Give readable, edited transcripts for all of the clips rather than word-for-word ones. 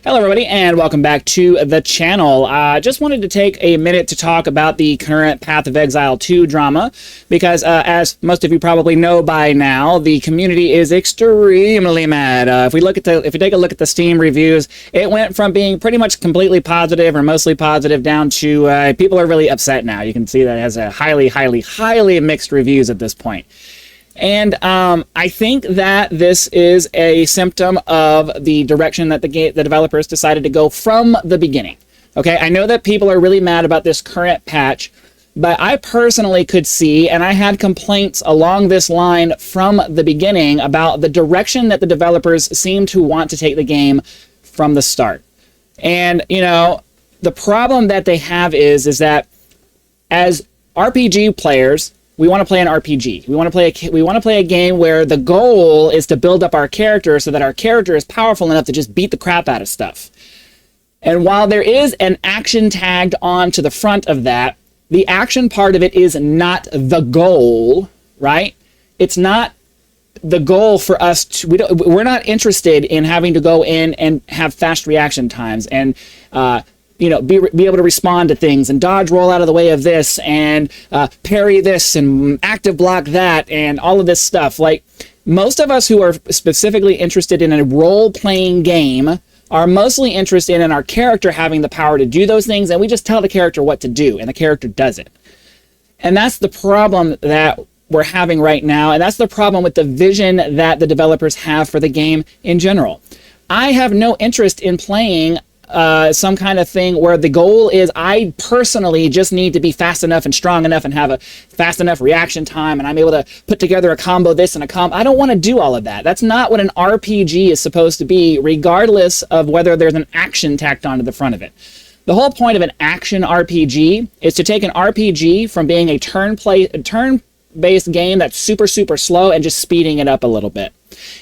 Hello everybody and welcome back to the channel. Just wanted to take a minute to talk about the current Path of Exile 2 drama because as most of you probably know by now, the community is extremely mad. If we take a look at the Steam reviews, it went from being pretty much completely positive or mostly positive down to people are really upset now. You can see that it has a highly mixed reviews at this point. And I think that this is a symptom of the direction that the developers decided to go from the beginning. Okay, I know that people are really mad about this current patch, but I personally could see, and I had complaints along this line from the beginning about the direction that the developers seem to want to take the game from the start. And, you know, the problem that they have is that as RPG players, we want to play an RPG. We want to play a game where the goal is to build up our character so that our character is powerful enough to just beat the crap out of stuff. And while there is an action tagged on to the front of that, the action part of it is not the goal, right? It's not the goal for us to, we're not interested in having to go in and have fast reaction times and you know, be able to respond to things and dodge, roll out of the way of this and parry this and active block that and all of this stuff. Like, most of us who are specifically interested in a role-playing game are mostly interested in our character having the power to do those things, and we just tell the character what to do, and the character does it. And that's the problem that we're having right now, and that's the problem with the vision that the developers have for the game in general. I have no interest in playing some kind of thing where the goal is I personally just need to be fast enough and strong enough and have a fast enough reaction time and I'm able to put together a combo this and a combo. I don't want to do all of that. That's not what an RPG is supposed to be, regardless of whether there's an action tacked onto the front of it. The whole point of an action RPG is to take an RPG from being a turn-based game that's super slow and just speeding it up a little bit.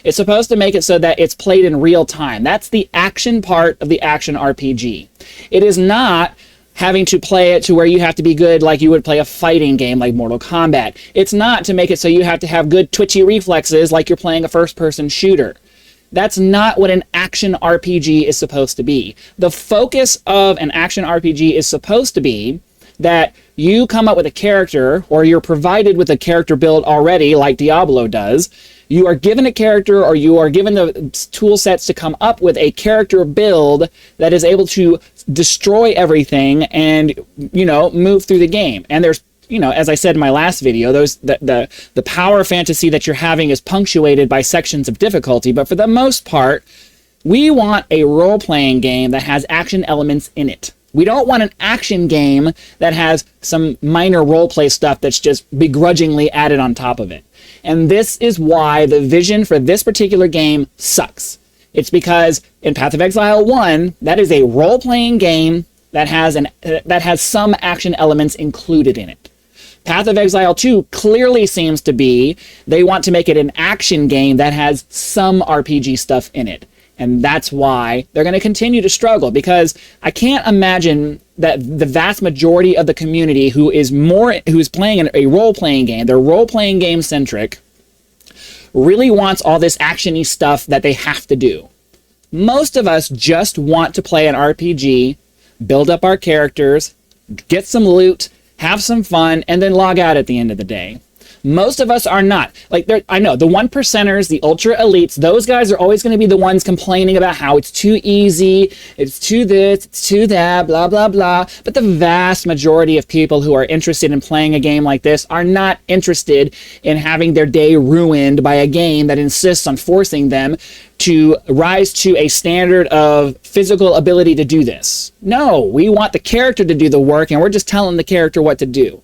It's supposed to make it so that it's played in real time. That's the action part of the action RPG. It is not having to play it to where you have to be good like you would play a fighting game like Mortal Kombat. It's not to make it so you have to have good twitchy reflexes like you're playing a first-person shooter. That's not what an action RPG is supposed to be. The focus of an action RPG is supposed to be that you come up with a character, or you're provided with a character build already like Diablo does. You are given a character, or you are given the tool sets to come up with a character build that is able to destroy everything and, you know, move through the game. And there's, you know, as I said in my last video, the power fantasy that you're having is punctuated by sections of difficulty, but for the most part, we want a role-playing game that has action elements in it. We don't want an action game that has some minor roleplay stuff that's just begrudgingly added on top of it. And this is why the vision for this particular game sucks. It's because in Path of Exile 1, that is a role-playing game that has some action elements included in it. Path of Exile 2 clearly seems to be they want to make it an action game that has some RPG stuff in it. And that's why they're going to continue to struggle, because I can't imagine that the vast majority of the community who is playing a role-playing game, they're role-playing game centric, really wants all this action-y stuff that they have to do. Most of us just want to play an RPG, build up our characters, get some loot, have some fun, and then log out at the end of the day. Most of us are not. Like, I know, the 1%ers, the ultra elites, those guys are always going to be the ones complaining about how it's too easy, it's too this, it's too that, blah, blah, blah. But the vast majority of people who are interested in playing a game like this are not interested in having their day ruined by a game that insists on forcing them to rise to a standard of physical ability to do this. No, we want the character to do the work, and we're just telling the character what to do.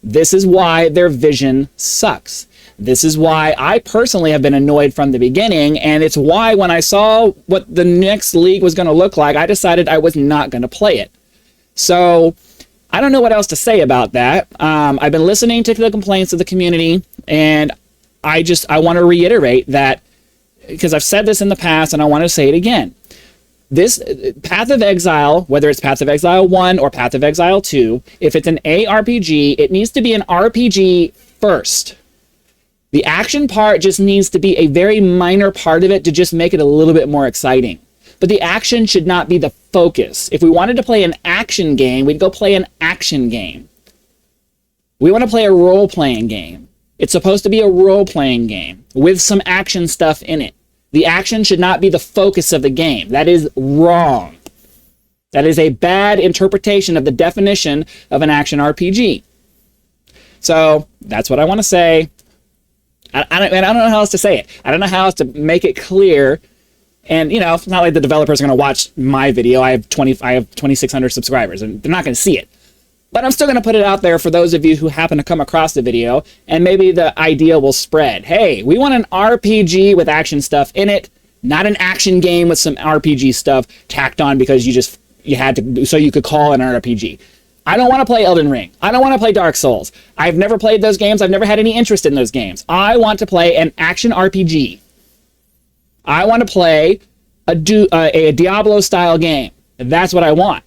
This is why their vision sucks. This is why I personally have been annoyed from the beginning, and it's why when I saw what the next league was going to look like, I decided I was not going to play it. So I don't know what else to say about that. I've been listening to the complaints of the community, and I want to reiterate that, because I've said this in the past and I want to say it again. This Path of Exile, whether it's Path of Exile 1 or Path of Exile 2, if it's an ARPG, it needs to be an RPG first. The action part just needs to be a very minor part of it to just make it a little bit more exciting. but the action should not be the focus. If we wanted to play an action game, we'd go play an action game. We want to play a role-playing game. It's supposed to be a role-playing game with some action stuff in it. The action should not be the focus of the game. That is wrong. That is a bad interpretation of the definition of an action RPG. So that's what I want to say. I don't know how else to say it. I don't know how else to make it clear. And, you know, it's not like the developers are going to watch my video. I have 2,600 subscribers, and they're not going to see it. But I'm still going to put it out there for those of you who happen to come across the video, and maybe the idea will spread. Hey, we want an RPG with action stuff in it, not an action game with some RPG stuff tacked on because you had to, so you could call it an RPG. I don't want to play Elden Ring. I don't want to play Dark Souls. I've never played those games. I've never had any interest in those games. I want to play an action RPG. I want to play a Diablo-style game. That's what I want.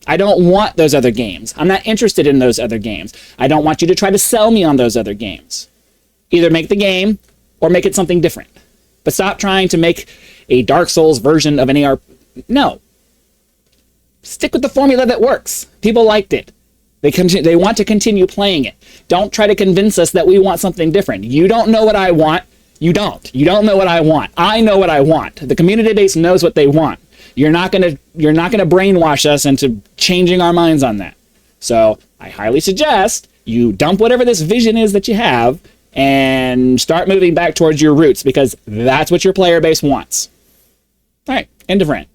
I don't want those other games. I'm not interested in those other games. I don't want you to try to sell me on those other games. Either make the game or make it something different. But stop trying to make a Dark Souls version of an AR. No. Stick with the formula that works. People liked it. They want to continue playing it. Don't try to convince us that we want something different. You don't know what I want. You don't. You don't know what I want. I know what I want. The community base knows what they want. You're not gonna brainwash us into changing our minds on that. So I highly suggest you dump whatever this vision is that you have and start moving back towards your roots, because that's what your player base wants. All right, end of rant.